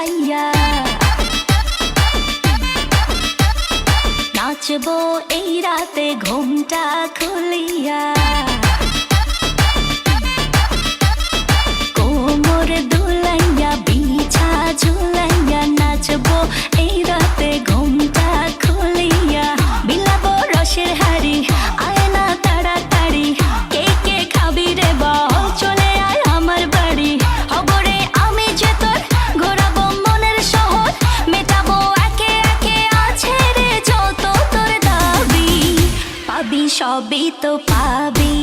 ঝুলাইয়া নাচবো এই রাতে ঘুমটা খুলিয়া কোমর দুলাইয়া বিছা ঝুলাইয়া নাচবো এই রাতে ঘুমটা খুলিয়া বিলাবো রসের হাড়ি আয় না তাড়াতাড়ি কে কে খাবি রে বল চলে আয় আমার বাড়ি হবরে আমি যে তোর ঘোরাবো মনের শহর মেটাবো একে একে আছে রে যত তোর দাবি পাবি সবই তো পাবি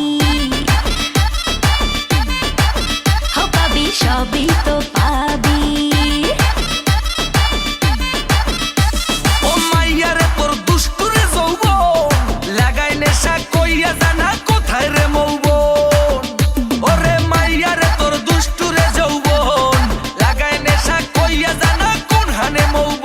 পাবি সবই তো পাবি ও মাইয়া রে তোর দুষ্টুরে যৌবন লাগাই নেশা কইয়া জানা কোথায় রে মৌবন ওরে মাইয়া রে তোর দুষ্টুরে যৌবন লাগাই নেশা কইয়া জানা কোন হানে মৌবন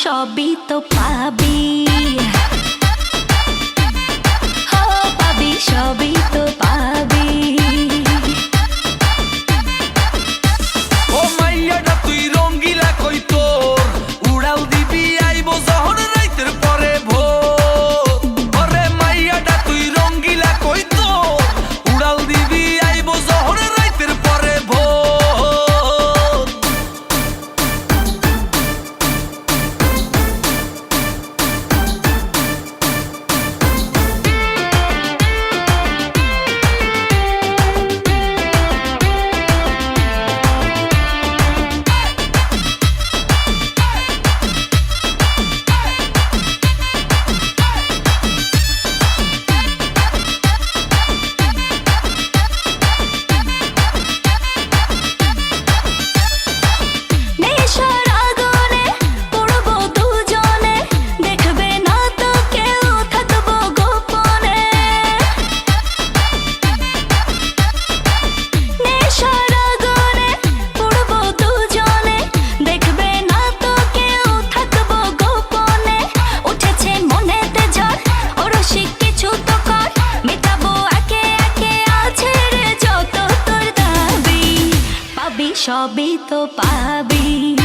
সবই তো পাবি পাবি সবই তো পাবি ও মাইয়াটা তুই রঙ্গিলা কই তোর উড়াল দিবি আইবো যখন রাইতের পরে ভোর ওরে মাইয়াটা তুই রঙ্গিলা কই তোর উড়াল দিবি আইবো যখন রাইতের পরে ভোর সবই তো পাবি